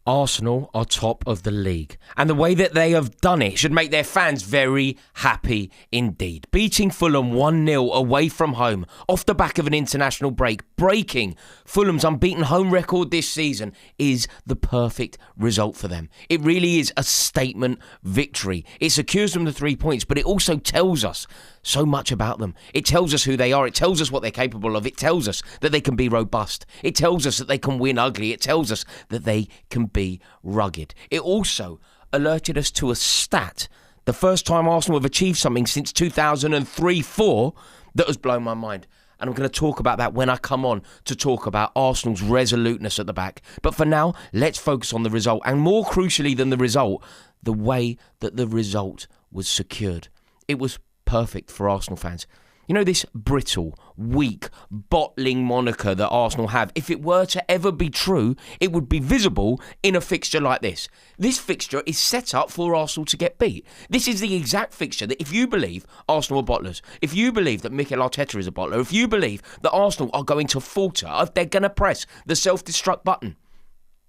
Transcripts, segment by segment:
Arsenal are top of the league, and the way that they have done it should make their fans very happy indeed. Beating Fulham 1-0 away from home off the back of an international break, breaking Fulham's unbeaten home record this season, is the perfect result for them. It really is a statement victory. It secures them the 3 points, but it also tells us so much about them. It tells us who they are. It tells us what they're capable of. It tells us that they can be robust. It tells us that they can win ugly. It tells us that they can be rugged. It also alerted us to a stat, the first time Arsenal have achieved something since 2003-04, that has blown my mind. And I'm going to talk about that when I come on to talk about Arsenal's resoluteness at the back. But for now, let's focus on the result. And more crucially than the result, the way that the result was secured. It was perfect for Arsenal fans. You know, this brittle, weak, bottling moniker that Arsenal have, if it were to ever be true, it would be visible in a fixture like this. This fixture is set up for Arsenal to get beat. This is the exact fixture that if you believe Arsenal are bottlers, if you believe that Mikel Arteta is a bottler, if you believe that Arsenal are going to falter, if they're going to press the self-destruct button,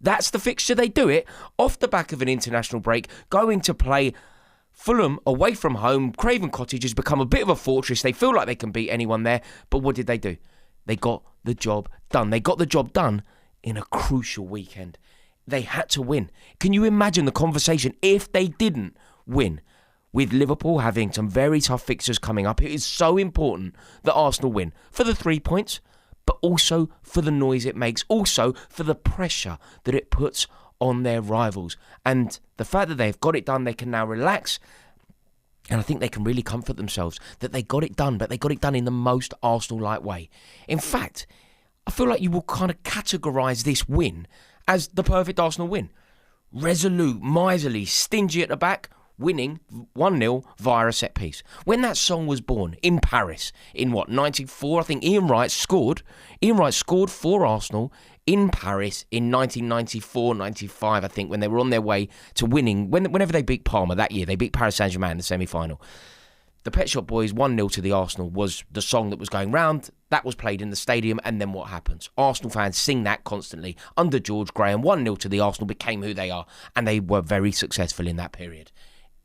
that's the fixture. They do it off the back of an international break, going to play Fulham away from home. Craven Cottage has become a bit of a fortress. They feel like they can beat anyone there. But what did they do? They got the job done. They got the job done in a crucial weekend. They had to win. Can you imagine the conversation if they didn't win? With Liverpool having some very tough fixtures coming up, it is so important that Arsenal win for the 3 points, but also for the noise it makes, also for the pressure that it puts on their rivals. And the fact that they've got it done, they can now relax. And I think they can really comfort themselves that they got it done, but they got it done in the most Arsenal-like way. In fact, I feel like you will kind of categorise this win as the perfect Arsenal win. Resolute, miserly, stingy at the back, winning 1-0 via a set piece. When that song was born in Paris in 94, I think Ian Wright scored for Arsenal in Paris in 1994-95, I think, when they were on their way to winning. Whenever they beat Parma that year, they beat Paris Saint-Germain in the semi-final. The Pet Shop Boys 1-0 to the Arsenal was the song that was going round. That was played in the stadium, and then what happens? Arsenal fans sing that constantly. Under George Graham, 1-0 to the Arsenal became who they are, and they were very successful in that period.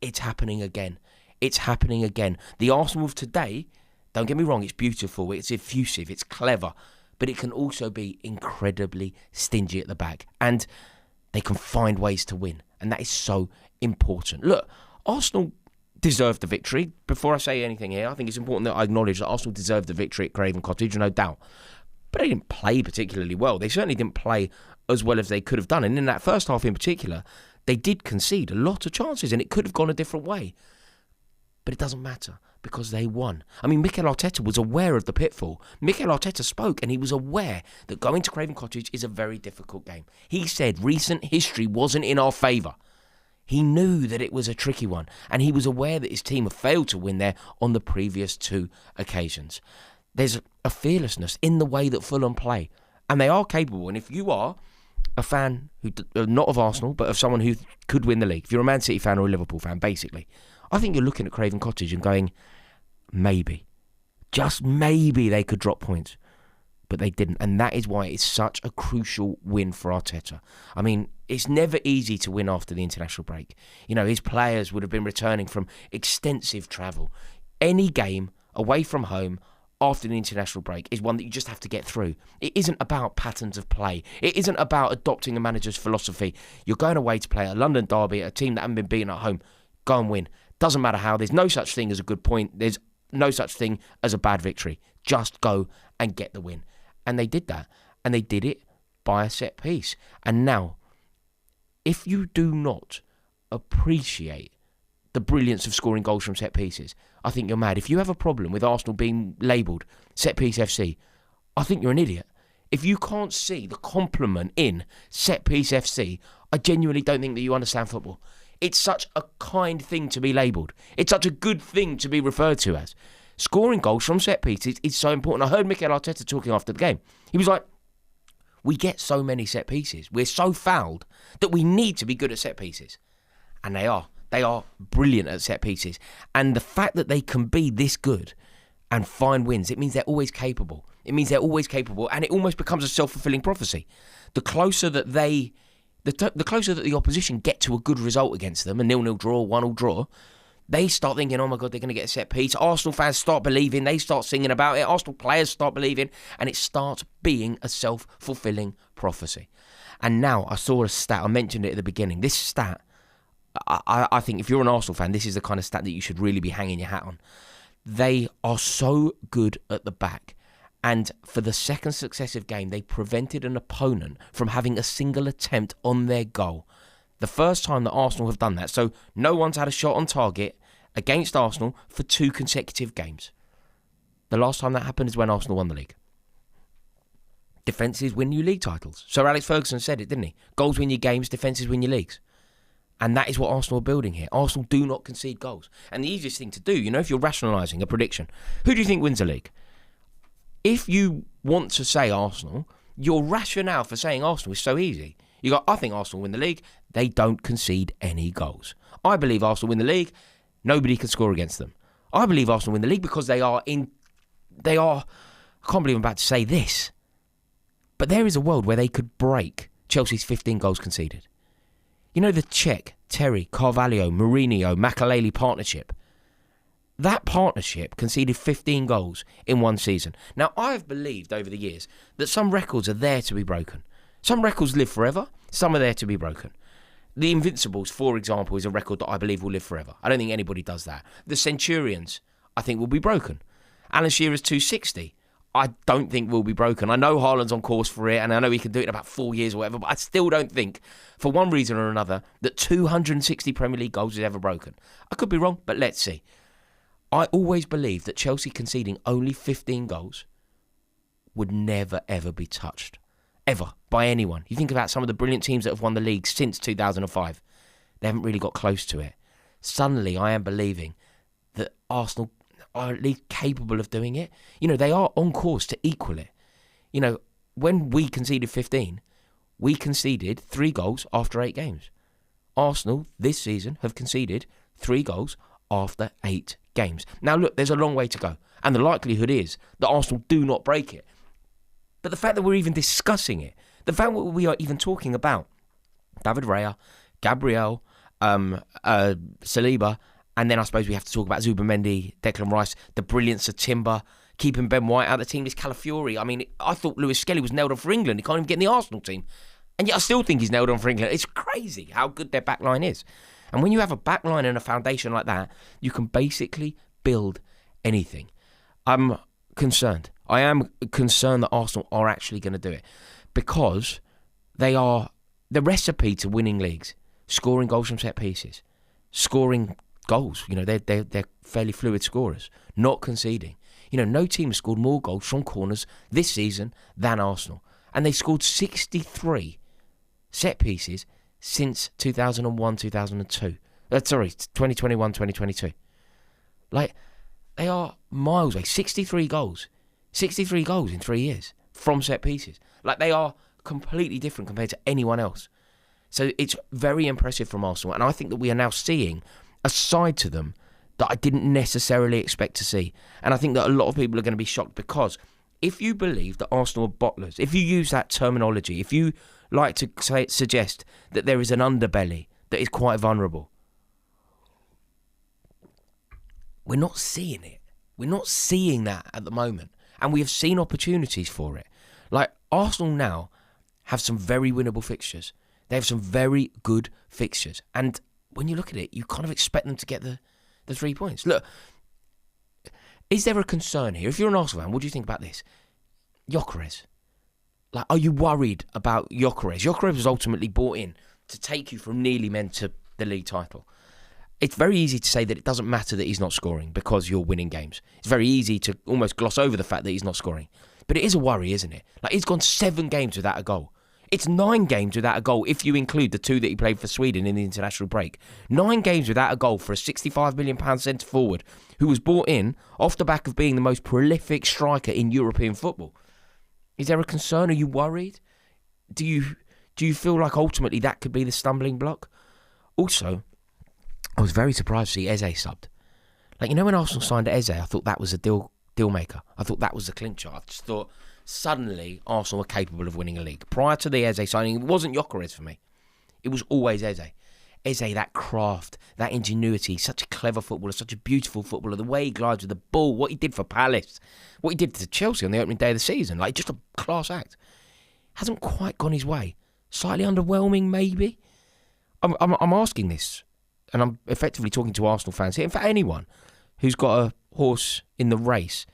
It's happening again. It's happening again. The Arsenal of today, don't get me wrong, it's beautiful, it's effusive, it's clever, but it can also be incredibly stingy at the back. And they can find ways to win. And that is so important. Look, Arsenal deserved the victory. Before I say anything here, I think it's important that I acknowledge that Arsenal deserved the victory at Craven Cottage, no doubt. But they didn't play particularly well. They certainly didn't play as well as they could have done. And in that first half in particular, they did concede a lot of chances and it could have gone a different way. But it doesn't matter because they won. I mean, Mikel Arteta was aware of the pitfall. Mikel Arteta spoke and he was aware that going to Craven Cottage is a very difficult game. He said recent history wasn't in our favour. He knew that it was a tricky one and he was aware that his team had failed to win there on the previous two occasions. There's a fearlessness in the way that Fulham play and they are capable. And if you are a fan, not of Arsenal, but of someone who could win the league, if you're a Man City fan or a Liverpool fan, basically, I think you're looking at Craven Cottage and going, maybe, just maybe they could drop points. But they didn't. And that is why it's such a crucial win for Arteta. I mean, it's never easy to win after the international break. You know, his players would have been returning from extensive travel. Any game away from home after the international break is one that you just have to get through. It isn't about patterns of play. It isn't about adopting a manager's philosophy. You're going away to play a London derby, a team that hasn't been beaten at home. Go and win. Doesn't matter how. There's no such thing as a good point. There's no such thing as a bad victory. Just go and get the win. And they did that. And they did it by a set piece. And now, if you do not appreciate the brilliance of scoring goals from set pieces, I think you're mad. If you have a problem with Arsenal being labelled set piece FC, I think you're an idiot. If you can't see the compliment in set piece FC, I genuinely don't think that you understand football. It's such a kind thing to be labelled. It's such a good thing to be referred to as. Scoring goals from set pieces is so important. I heard Mikel Arteta talking after the game. He was like, we get so many set pieces. We're so fouled that we need to be good at set pieces. And they are. They are brilliant at set pieces. And the fact that they can be this good and find wins, it means they're always capable. It means they're always capable. And it almost becomes a self-fulfilling prophecy. The closer that they The closer that the opposition get to a good result against them, a 0-0 draw, 1-1 draw, they start thinking, oh my God, they're going to get a set piece. Arsenal fans start believing, they start singing about it. Arsenal players start believing, and it starts being a self-fulfilling prophecy. And now I saw a stat, I mentioned it at the beginning. This stat, I think if you're an Arsenal fan, this is the kind of stat that you should really be hanging your hat on. They are so good at the back. And for the second successive game, they prevented an opponent from having a single attempt on their goal. The first time that Arsenal have done that. So no one's had a shot on target against Arsenal for 2 consecutive games. The last time that happened is when Arsenal won the league. Defences win you league titles. Sir Alex Ferguson said it, didn't he? Goals win your games, defences win your leagues. And that is what Arsenal are building here. Arsenal do not concede goals. And the easiest thing to do, if you're rationalising a prediction, who do you think wins the league? If you want to say Arsenal, your rationale for saying Arsenal is so easy. You go, I think Arsenal win the league. They don't concede any goals. I believe Arsenal win the league. Nobody can score against them. I believe Arsenal win the league because I can't believe I'm about to say this, but there is a world where they could break Chelsea's 15 goals conceded. The Czech, Terry, Carvalho, Mourinho, Makelele partnership. That partnership conceded 15 goals in one season. Now, I've believed over the years that some records are there to be broken. Some records live forever. Some are there to be broken. The Invincibles, for example, is a record that I believe will live forever. I don't think anybody does that. The Centurions, I think, will be broken. Alan Shearer's 260, I don't think will be broken. I know Haaland's on course for it, and I know he can do it in about 4 years or whatever, but I still don't think, for one reason or another, that 260 Premier League goals is ever broken. I could be wrong, but let's see. I always believed that Chelsea conceding only 15 goals would never, ever be touched. Ever. By anyone. You think about some of the brilliant teams that have won the league since 2005. They haven't really got close to it. Suddenly, I am believing that Arsenal are at least capable of doing it. They are on course to equal it. When we conceded 15, we conceded 3 goals after 8 games. Arsenal, this season, have conceded 3 goals after 8 games. Now, look, there's a long way to go. And the likelihood is that Arsenal do not break it. But the fact that we're even discussing it, the fact that we are even talking about David Raya, Gabriel, Saliba, and then I suppose we have to talk about Zubimendi, Declan Rice, the brilliance of Timber, keeping Ben White out of the team, this Calafiori. I mean, I thought Lewis Skelly was nailed on for England. He can't even get in the Arsenal team. And yet I still think he's nailed on for England. It's crazy how good their backline is. And when you have a backline and a foundation like that, you can basically build anything. I'm concerned. I am concerned that Arsenal are actually going to do it because they are the recipe to winning leagues. Scoring goals from set pieces, scoring goals. They're fairly fluid scorers. Not conceding. No team has scored more goals from corners this season than Arsenal, and they scored 63 set pieces since 2001, 2002. 2021, 2022. They are miles away. 63 goals. 63 goals in 3 years from set pieces. They are completely different compared to anyone else. So it's very impressive from Arsenal. And I think that we are now seeing a side to them that I didn't necessarily expect to see. And I think that a lot of people are going to be shocked because if you believe that Arsenal are bottlers, if you use that terminology, if you like to suggest that there is an underbelly that is quite vulnerable, we're not seeing it. We're not seeing that at the moment. And we have seen opportunities for it. Arsenal now have some very winnable fixtures. They have some very good fixtures. And when you look at it, you kind of expect them to get the 3 points. Look, is there a concern here? If you're an Arsenal fan, what do you think about this? Gyökeres. Are you worried about Gyökeres? Gyökeres was ultimately brought in to take you from nearly meant to the league title. It's very easy to say that it doesn't matter that he's not scoring because you're winning games. It's very easy to almost gloss over the fact that he's not scoring. But it is a worry, isn't it? He's gone 7 games without a goal. It's 9 games without a goal if you include the 2 that he played for Sweden in the international break. 9 games without a goal for a £65 million centre-forward who was brought in off the back of being the most prolific striker in European football. Is there a concern? Are you worried? Do you feel like ultimately that could be the stumbling block? Also, I was very surprised to see Eze subbed. When Arsenal signed Eze, I thought that was a deal maker. I thought that was a clincher. I just thought suddenly Arsenal were capable of winning a league. Prior to the Eze signing, it wasn't Gyökeres for me. It was always Eze. Eze, that craft, that ingenuity, such a clever footballer, such a beautiful footballer, the way he glides with the ball, what he did for Palace, what he did to Chelsea on the opening day of the season, like just a class act. Hasn't quite gone his way. Slightly underwhelming, maybe. I'm asking this, and I'm effectively talking to Arsenal fans here, and for anyone who's got a horse in the race.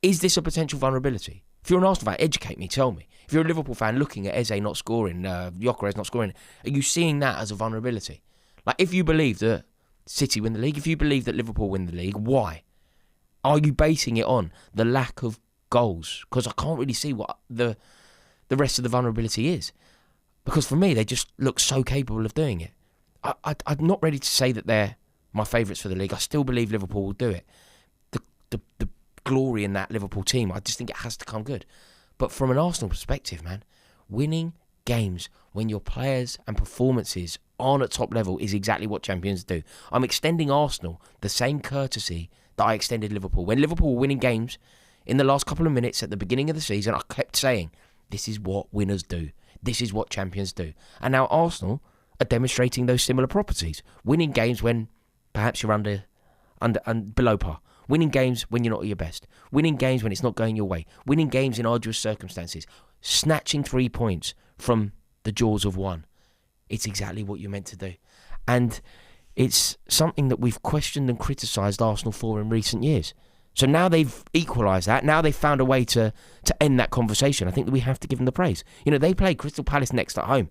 Is this a potential vulnerability? If you're an Arsenal fan, educate me, tell me. If you're a Liverpool fan looking at Eze not scoring, Gyökeres not scoring, are you seeing that as a vulnerability? Like, if you believe that City win the league, if you believe that Liverpool win the league, why? Are you basing it on the lack of goals? Because I can't really see what the rest of the vulnerability is. Because for me, they just look so capable of doing it. I'm not ready to say that they're my favourites for the league. I still believe Liverpool will do it. The glory in that Liverpool team, I just think it has to come good. But from an Arsenal perspective, man, winning games when your players and performances aren't at top level is exactly what champions do. I'm extending Arsenal the same courtesy that I extended Liverpool. When Liverpool were winning games in the last couple of minutes at the beginning of the season, I kept saying, this is what winners do. This is what champions do. And now Arsenal are demonstrating those similar properties. Winning games when perhaps you're under and below par. Winning games when you're not at your best. Winning games when it's not going your way. Winning games in arduous circumstances. Snatching 3 points from the jaws of one. It's exactly what you're meant to do. And it's something that we've questioned and criticised Arsenal for in recent years. So now they've equalised that. Now they've found a way to end that conversation. I think that we have to give them the praise. You know, they play Crystal Palace next at home.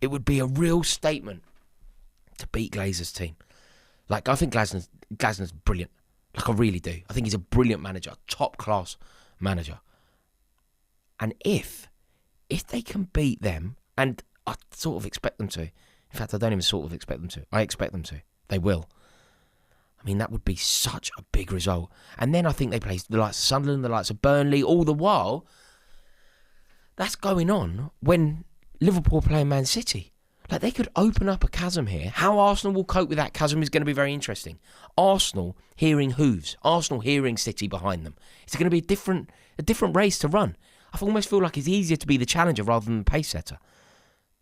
It would be a real statement to beat Glazer's team. Like, I think Glasner's brilliant. Like, I really do. I think he's a brilliant manager, top-class manager. And if they can beat them, and I sort of expect them to. In fact, I don't even sort of expect them to. I expect them to. They will. I mean, that would be such a big result. And then I think they play the likes of Sunderland, the likes of Burnley, all the while. That's going on when Liverpool play Man City. Like, they could open up a chasm here. How Arsenal will cope with that chasm is going to be very interesting. Arsenal hearing hooves. Arsenal hearing City behind them. It's going to be a different race to run. I almost feel like it's easier to be the challenger rather than the pace setter.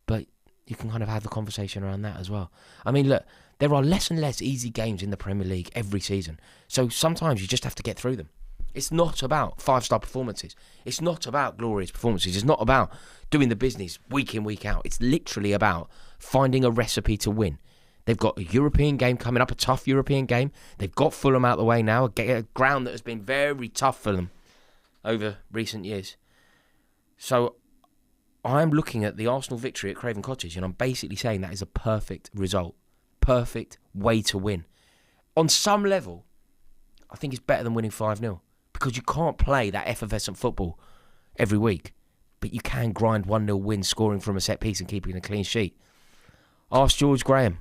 But you can kind of have the conversation around that as well. I mean, look, there are less and less easy games in the Premier League every season. So sometimes you just have to get through them. It's not about five-star performances. It's not about glorious performances. It's not about doing the business week in, week out. It's literally about finding a recipe to win. They've got a European game coming up, a tough European game. They've got Fulham out of the way now, a ground that has been very tough for them over recent years. So I'm looking at the Arsenal victory at Craven Cottage, and I'm basically saying that is a perfect result. Perfect way to win. On some level, I think it's better than winning 5-0. Because you can't play that effervescent football every week. But you can grind 1-0 wins, scoring from a set piece and keeping a clean sheet. Ask George Graham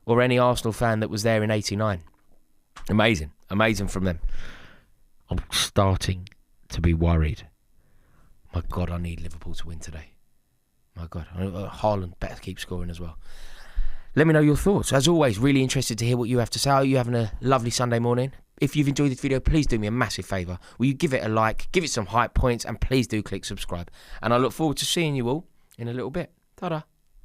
or any Arsenal fan that was there in '89. Amazing. Amazing from them. I'm starting to be worried. My God, I need Liverpool to win today. My God. Haaland better keep scoring as well. Let me know your thoughts. As always, really interested to hear what you have to say. Are you having a lovely Sunday morning? If you've enjoyed this video, please do me a massive favour. Will you give it a like, give it some hype points, and please do click subscribe. And I look forward to seeing you all in a little bit. Ta-da.